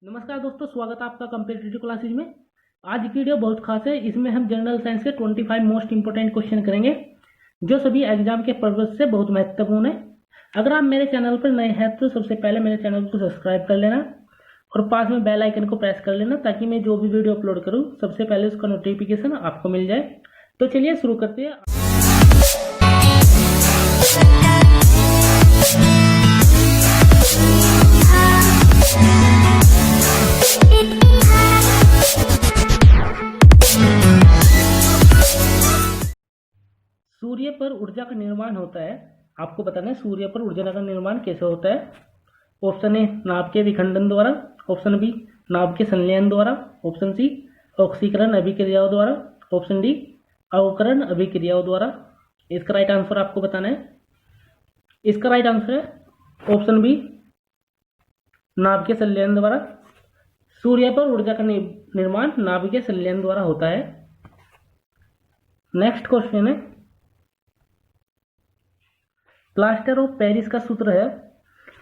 नमस्कार दोस्तों, स्वागत है आपका कॉम्पिटिटिव क्लासेज में। आज की वीडियो बहुत खास है। इसमें हम जनरल साइंस के 25 मोस्ट इंपोर्टेंट क्वेश्चन करेंगे जो सभी एग्जाम के पर्पज से बहुत महत्वपूर्ण है। अगर आप मेरे चैनल पर नए हैं तो सबसे पहले मेरे चैनल को सब्सक्राइब कर लेना और पास में बेल आइकन को प्रेस कर लेना ताकि मैं जो भी वीडियो अपलोड करूँ सबसे पहले उसका नोटिफिकेशन आपको मिल जाए। तो चलिए शुरू करते हैं। सूर्य पर ऊर्जा का निर्माण होता है। आपको बताना है सूर्य पर ऊर्जा का निर्माण कैसे होता है। ऑप्शन ए नाभ के विखंडन द्वारा, ऑप्शन बी नाभ के संलयन द्वारा, ऑप्शन सी ऑक्सीकरण अभिक्रियाओं द्वारा, ऑप्शन डी अवकरण अभिक्रियाओं द्वारा। इसका राइट आंसर आपको बताना है। इसका राइट आंसर है ऑप्शन बी नाभ के संलयन द्वारा। सूर्य पर ऊर्जा का निर्माण नाभ के संलयन द्वारा होता है। नेक्स्ट क्वेश्चन है, प्लास्टर ऑफ पेरिस का सूत्र है।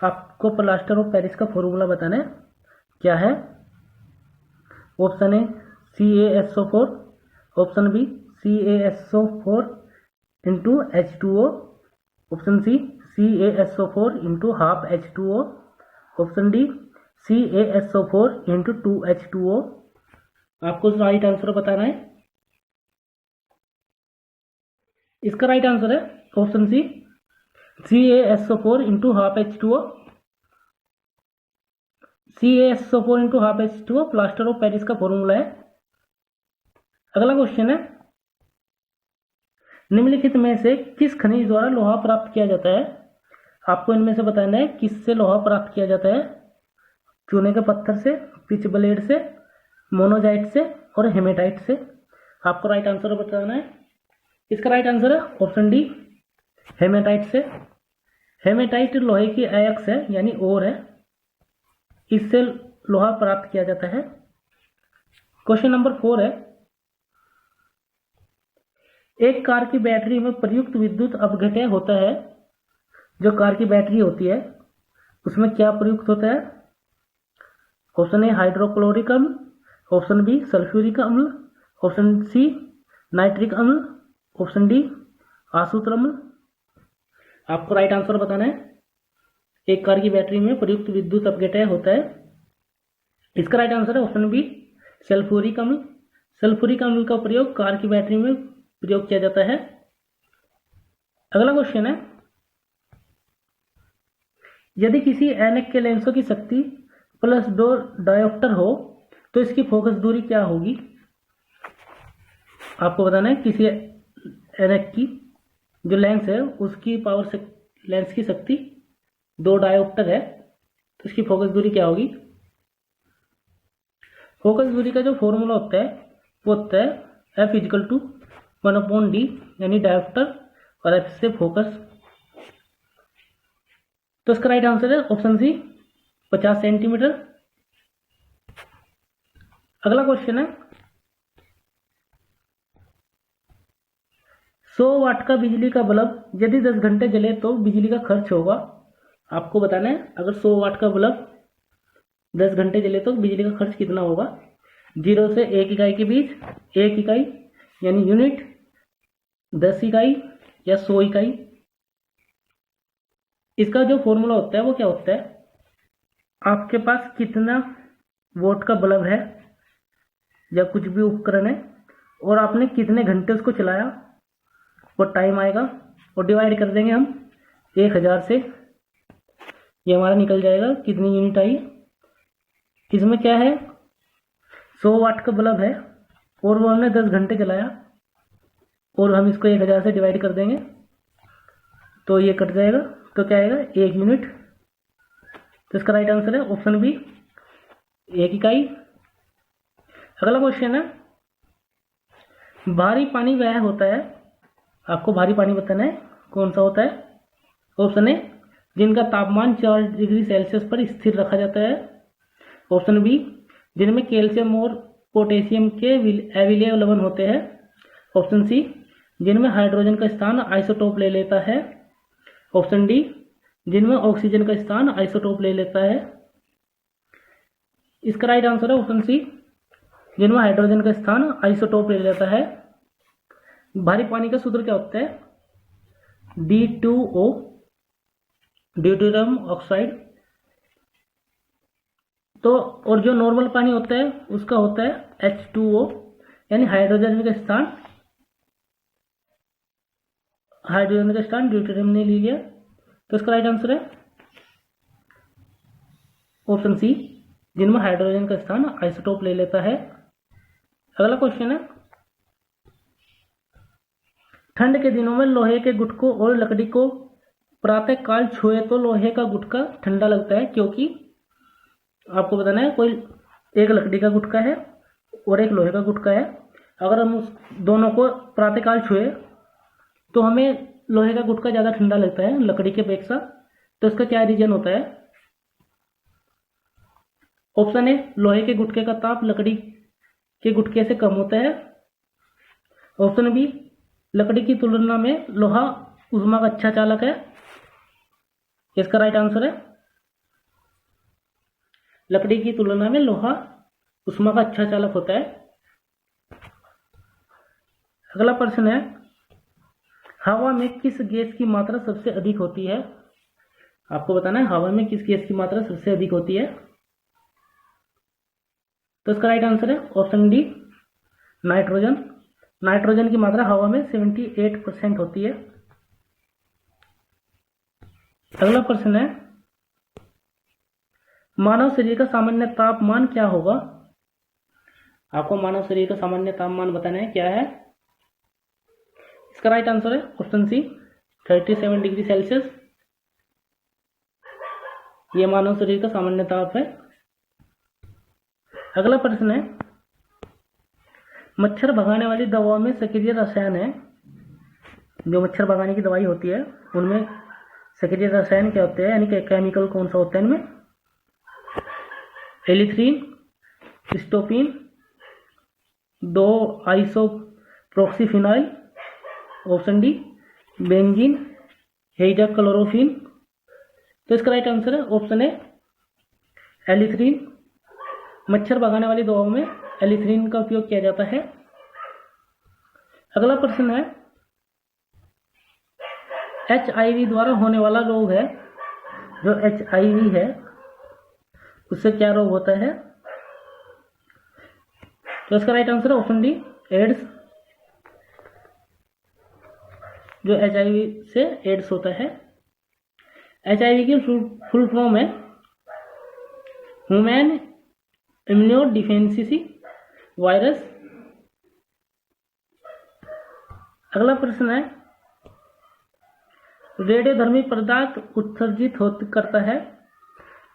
आपको प्लास्टर ऑफ पेरिस का फॉर्मूला बताना है, क्या है। Option A CaSO4, option B CaSO4 into H2O, option C CaSO4 into half H2O, option D CaSO4 into 2H2O। आपको राइट आंसर बताना है। इसका राइट आंसर है option C CaSO4 into half H2O। CaSO4 into half H2O plaster of Paris का formula है। अगला question है, निम्नलिखित में से किस खनिज द्वारा लोहा प्राप्त किया जाता है। आपको इनमें से बताना है किससे लोहा प्राप्त किया जाता है। चूने के पत्थर से, पिच ब्लेड से, मोनोजाइट से और हेमेटाइट से। आपको राइट आंसर बताना है। इसका राइट आंसर है ऑप्शन डी हेमेटाइट से। हेमेटाइट लोहे की अयस्क है यानी ओर है, इससे लोहा प्राप्त किया जाता है। क्वेश्चन नंबर 4 है, एक कार की बैटरी में प्रयुक्त विद्युत अपघटय होता है। जो कार की बैटरी होती है उसमें क्या प्रयुक्त होता है। ऑप्शन ए हाइड्रोक्लोरिक अम्ल, ऑप्शन बी सल्फ्यूरिक अम्ल, ऑप्शन सी नाइट्रिक अम्ल, ऑप्शन डी आसूत्र अम्ल। आपको राइट आंसर बताना है। एक कार की बैटरी में प्रयुक्त विद्युत अपघटय होता है। इसका राइट आंसर है ऑप्शन बी सल्फ्यूरिक अम्ल। सल्फ्यूरिक अम्ल का प्रयोग कार की बैटरी में प्रयोग किया जाता है। अगला क्वेश्चन है, यदि किसी ऐनक के लेंसों की शक्ति +2 डायोप्टर हो तो इसकी फोकस दूरी क्या होगी। आपको बताना है किसी ऐनक की जो लेंस है उसकी पावर से लेंस की शक्ति 2 डायोप्टर है तो इसकी फोकस दूरी क्या होगी। फोकस दूरी का जो फॉर्मूला होता है वो होता है F = 1/d यानी डायोप्टर और F से फोकस। तो इसका राइट आंसर है ऑप्शन सी 50 सेंटीमीटर। अगला क्वेश्चन है, 100 वाट का बिजली का बल्ब यदि 10 घंटे जले तो बिजली का खर्च होगा। आपको बताना है अगर 100 वाट का बल्ब 10 घंटे जले तो बिजली का खर्च कितना होगा। 0 से 1 इकाई के बीच, 1 इकाई यानी यूनिट, 10 इकाई या 100 इकाई। इसका जो फॉर्मूला होता है वो क्या होता है, आपके पास कितना वोट का बल्ब है या कुछ भी उपकरण है और आपने कितने घंटे उसको चलाया वो टाइम आएगा और डिवाइड कर देंगे हम 1000 से। ये हमारा निकल जाएगा कितनी यूनिट आई। इसमें क्या है 100 वाट का बल्ब है और वो हमने 10 घंटे चलाया और हम इसको 1000 से डिवाइड कर देंगे तो ये कट जाएगा तो क्या आएगा 1 यूनिट। तो इसका राइट आंसर है ऑप्शन बी 1 इकाई। अगला क्वेश्चन है, भारी पानी वह होता है। आपको भारी पानी बताना है कौन सा होता है। ऑप्शन ए जिनका तापमान 4 डिग्री सेल्सियस पर स्थिर रखा जाता है, ऑप्शन बी जिनमें कैल्शियम और पोटेशियम के अविलेय लवण होते हैं, ऑप्शन सी जिनमें हाइड्रोजन का स्थान आइसोटोप ले लेता है, ऑप्शन डी जिनमें ऑक्सीजन का स्थान आइसोटोप ले लेता है। इसका राइट आंसर है ऑप्शन सी, जिनमें हाइड्रोजन का स्थान आइसोटोप ले लेता है। भारी पानी का सूत्र क्या होता है? D2O, deuterium oxide. तो और जो नॉर्मल पानी होता है उसका होता है H2O, यानी हाइड्रोजन का स्थान ड्यूटेरियम ने ले लिया। तो इसका राइट आंसर है ऑप्शन सी, जिनमें हाइड्रोजन का स्थान आइसोटोप ले लेता है। अगला क्वेश्चन है, ठंड के दिनों में लोहे के गुटकों और लकड़ी को प्रातः काल छुए तो लोहे का गुटका ठंडा लगता है, क्योंकि आपको बताना है कोई एक लकड़ी का गुटका है और एक लोहे का गुटका है। अगर हम उस दोनों को प्रातः काल छुए तो हमें लोहे का गुटका ज़्यादा ठंडा लगता है लकड़ी के अपेक्षा। तो इसका क्या रीजन होता है? ऑप्शन ए, लोहे के गुटके का ताप लकड़ी के गुटके से कम होता है। ऑप्शन बी, लकड़ी की तुलना में लोहा ऊष्मा का अच्छा चालक है। इसका राइट आंसर है लकड़ी की तुलना में लोहा ऊष्मा का अच्छा चालक होता है। अगला प्रश्न है, हवा में किस गैस की मात्रा सबसे अधिक होती है? आपको बताना है हवा में किस गैस की मात्रा सबसे अधिक होती है। तो इसका राइट आंसर है ऑप्शन डी, नाइट्रोजन। नाइट्रोजन की मात्रा हवा में 78% होती है। अगला प्रश्न है, मानव शरीर का सामान्य तापमान क्या होगा? आपको मानव शरीर का सामान्य तापमान बताना है, क्या है? इसका राइट आंसर है ऑप्शन सी, 37 डिग्री सेल्सियस। यह मानव शरीर का सामान्य ताप है। अगला प्रश्न है, मच्छर भगाने वाली दवाओं में सक्रिय रसायन है, जो मच्छर भगाने की दवाई होती है उनमें सक्रिय रसायन क्या होते हैं, यानी कि केमिकल कौन सा होता है इनमें? एलिथ्रीन, स्टोपिन, 2 आइसोप्रोक्सीफिनाइल, ऑप्शन डी बेंजीन, हेक्साक्लोरोफीन। तो इसका राइट आंसर है ऑप्शन ए, एलिथ्रीन। मच्छर भगाने वाली दवाओं में एलिथ्रीन का उपयोग किया जाता है। अगला प्रश्न है, HIV द्वारा होने वाला रोग है, जो HIV है उससे क्या रोग होता है? तो इसका राइट आंसर है ऑप्शन डी, एड्स। जो HIV से एड्स होता है। HIV की फुल फॉर्म है ह्यूमन इम्यूनो डिफिशिएंसी वायरस। अगला प्रश्न है, रेडियोधर्मी पदार्थ उत्सर्जित करता है,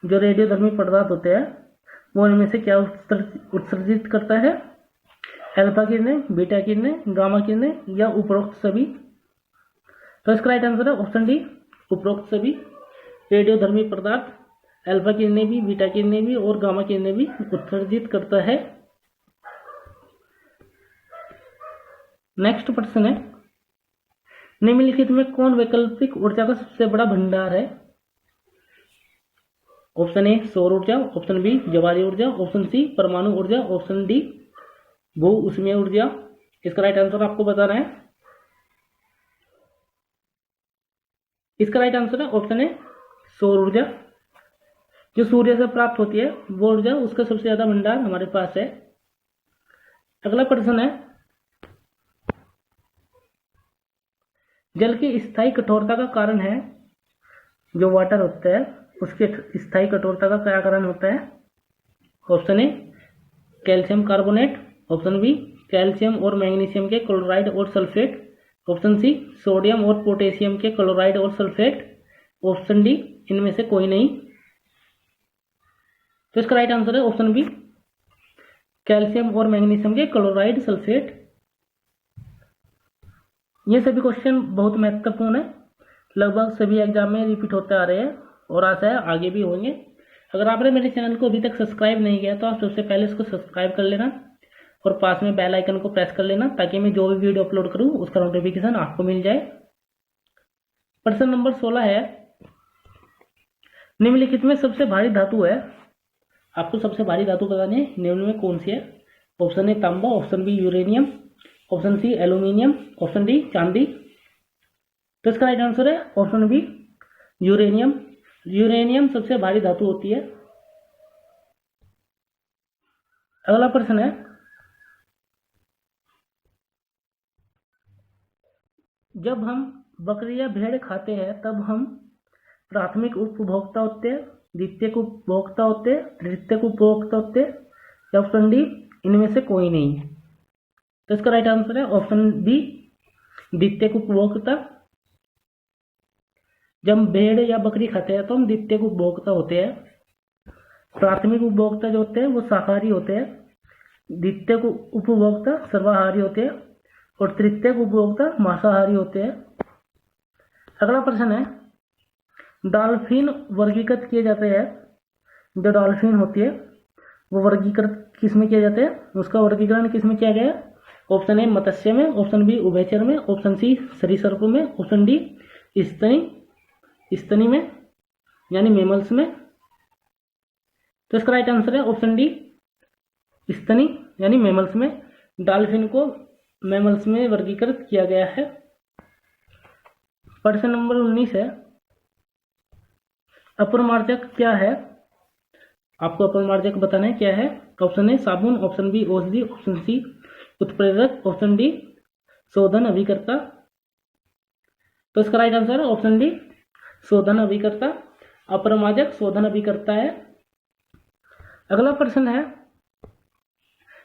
जो रेडियोधर्मी पदार्थ होते हैं वो इनमें से क्या उत्सर्जित करता है? अल्फा किरणें, बीटा किरणें, गामा किरणें या उपरोक्त सभी। तो इसका राइट आंसर है ऑप्शन डी, उपरोक्त सभी। रेडियोधर्मी पदार्थ अल्फा किरणें भी, बीटा किरणें भी और गामा किरणें भी उत्सर्जित करता है। नेक्स्ट प्रश्न है, निम्नलिखित में कौन वैकल्पिक ऊर्जा का सबसे बड़ा भंडार है? ऑप्शन ए, सौर ऊर्जा, ऑप्शन बी, ज्वारीय ऊर्जा, ऑप्शन सी, परमाणु ऊर्जा, ऑप्शन डी, भू ऊष्मीय ऊर्जा। इसका राइट आंसर आपको बताना है। इसका राइट आंसर है ऑप्शन ए, सौर ऊर्जा। जो सूर्य से प्राप्त होती है वो ऊर्जा, उसका सबसे ज्यादा भंडार हमारे पास है। अगला प्रश्न है, जल की स्थायी कठोरता का कारण है, जो वाटर होता है उसके स्थायी कठोरता का क्या कारण होता है? Option A, calcium carbonate, option B, calcium और मैग्नीशियम के क्लोराइड और सल्फेट, ऑप्शन सी, सोडियम और पोटेशियम के क्लोराइड और सल्फेट, ऑप्शन डी, इनमें से कोई नहीं। तो इसका राइट आंसर है ऑप्शन बी, कैल्शियम और मैग्नीशियम के क्लोराइड सल्फेट। ये सभी क्वेश्चन बहुत महत्वपूर्ण है, लगभग सभी एग्जाम में रिपीट होते आ रहे हैं और आशा है आगे भी होंगे। अगर आपने मेरे चैनल को अभी तक सब्सक्राइब नहीं किया तो आप सबसे पहले इसको सब्सक्राइब कर लेना और पास में बेल आइकन को प्रेस कर लेना, ताकि मैं जो भी वीडियो अपलोड करूं उसका नोटिफिकेशन आपको मिल जाए। प्रश्न नंबर 16 है, निम्नलिखित में सबसे भारी धातु है, आपको सबसे भारी धातु बतानी है, निम्न में कौन सी है? ऑप्शन ए तांबा, option B uranium, option C aluminium, option D चांदी। तो इसका राइट आंसर है ऑप्शन बी यूरेनियम। यूरेनियम सबसे भारी धातु होती है। अगला प्रश्न है, जब हम बकरी या भेड़ खाते हैं तब हम प्राथमिक उपभोक्ता होते हैं, द्वितीयक उपभोक्ता होते हैं, तृतीयक उपभोक्ता होते हैं, या ऑप्शन डी इनमें से कोई नहीं है? तो इसका राइट आंसर है ऑप्शन बी द्वितीयक उपभोक्ता। जब भेड़ या बकरी खाते हैं तो हम द्वितीयक उपभोक्ता होते हैं। प्राथमिक उपभोक्ता जो होते हैं वो शाकाहारी होते हैं, द्वितीयक उपभोक्ता सर्वाहारी होते हैं और तृतीयक उपभोक्ता मांसाहारी होते हैं। अगला प्रश्न है, डॉल्फिन वर्गीकृत किए जाते हैं। जो डॉल्फिन होती है वो वर्गीकृत किस में किया जाता है? उसका वर्गीकरण किस में किया गया है? ऑप्शन ए मत्स्य में, ऑप्शन बी उभयचर में, ऑप्शन सी सरीसृप में, ऑप्शन डी स्तनी में यानी मेमल्स में। तो इसका राइट आंसर है ऑप्शन डी स्तनी यानी मेमल्स में। डॉल्फिन को मेमल्स में वर्गीकृत किया गया है। प्रश्न नंबर 19 है, अपरमार्जक क्या है? आपको अपरमार्जक बताना है क्या है। ऑप्शन ए साबुन, ऑप्शन बी औषधि, ऑप्शन सी उत्प्रेरक, ऑप्शन डी शोधन अभिकर्ता। तो इसका राइट आंसर है ऑप्शन डी शोधन अभिकर्ता। अपरमार्जक शोधन अभिकर्ता है। अगला प्रश्न है,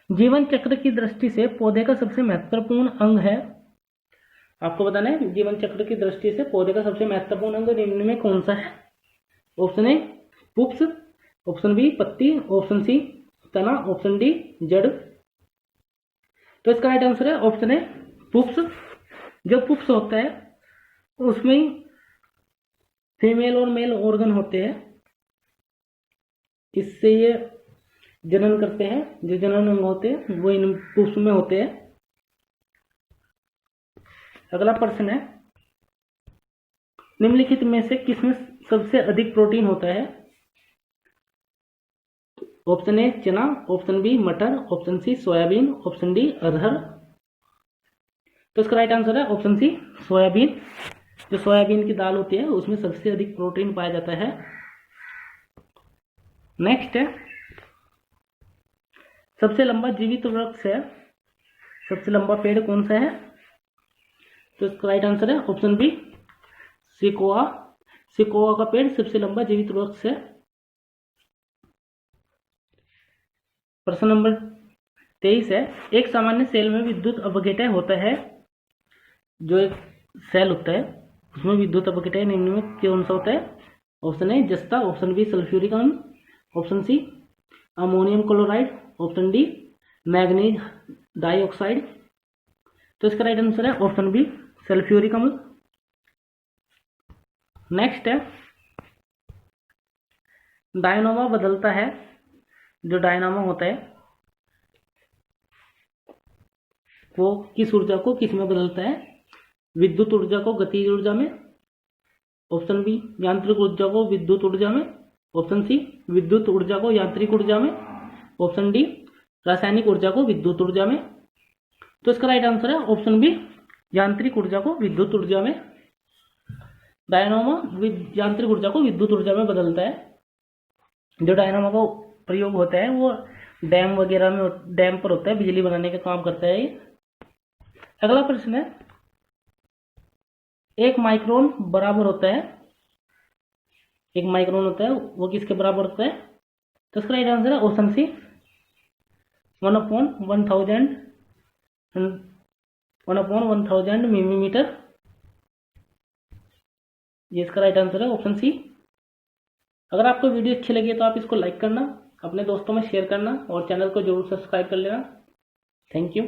जीवन चक्र की दृष्टि से पौधे का सबसे महत्वपूर्ण अंग है। आपको बताना है जीवन चक्र की दृष्टि से पौधे का सबसे महत्वपूर्ण अंग निम्न में कौन सा है? ऑप्शन ए पुप्स, ऑप्शन बी पत्ती, ऑप्शन सी तना, ऑप्शन डी जड़। तो इसका राइट आंसर है ऑप्शन ए पुप्स। जो पुप्स होता है उसमें फीमेल और मेल ऑर्गन होते हैं, इससे ये जनन करते हैं। जो जनन अंग होते हैं वो इन पुप्स में होते हैं। अगला प्रश्न है, निम्नलिखित में से किसमें सबसे अधिक प्रोटीन होता है? ऑप्शन ए चना, ऑप्शन बी मटर, option C soybean, option D अरहर। तो इसका राइट आंसर है ऑप्शन सी सोयाबीन। जो सोयाबीन की दाल होती है उसमें सबसे अधिक प्रोटीन पाया जाता है। नेक्स्ट है, सबसे लंबा जीवित वृक्ष है। सबसे लंबा पेड़ कौन सा है? तो इसका राइट आंसर है ऑप्शन बी सिकोआ। सिकोआ का पेड़ सबसे लंबा जीवित वृक्ष है। प्रश्न नंबर 23 है, एक सामान्य सेल में विद्युत अपघटय होता है। जो एक सेल होता है उसमें विद्युत अपघटय निम्न में कौन सा होता है? ऑप्शन ए जस्ता, ऑप्शन बी सल्फ्यूरिक अम्ल, option C ammonium chloride, option D manganese dioxide. तो इसका राइट आंसर है ऑप्शन बी सल्फ्यूरिक अम्ल। नेक्स्ट है, डायनामा बदलता है। जो डायनामा होता है वो किस ऊर्जा को किस में बदलता है? विद्युत ऊर्जा को गतिज ऊर्जा में, ऑप्शन बी यांत्रिक ऊर्जा को विद्युत ऊर्जा में, ऑप्शन सी विद्युत ऊर्जा को यांत्रिक ऊर्जा में, ऑप्शन डी रासायनिक ऊर्जा को विद्युत ऊर्जा में। तो इसका राइट आंसर है ऑप्शन बी यांत्रिक ऊर्जा को विद्युत ऊर्जा में। डायनामा यांत्रिक ऊर्जा को विद्युत ऊर्जा में बदलता है। जो डायनामा का प्रयोग होता है वो डैम वगैरह में, डैम पर होता है, बिजली बनाने का काम करता है ये। अगला प्रश्न है, एक माइक्रोन बराबर होता है। एक माइक्रोन होता है वो किसके बराबर होता है? तो इसका राइट आंसर है ऑप्शन सी 1/1000 मिलीमीटर। ये इसका राइट आंसर है ऑप्शन सी। अगर आपको वीडियो अच्छी लगी तो आप इसको लाइक करना, अपने दोस्तों में शेयर करना और चैनल को जरूर सब्सक्राइब कर लेना। Thank you.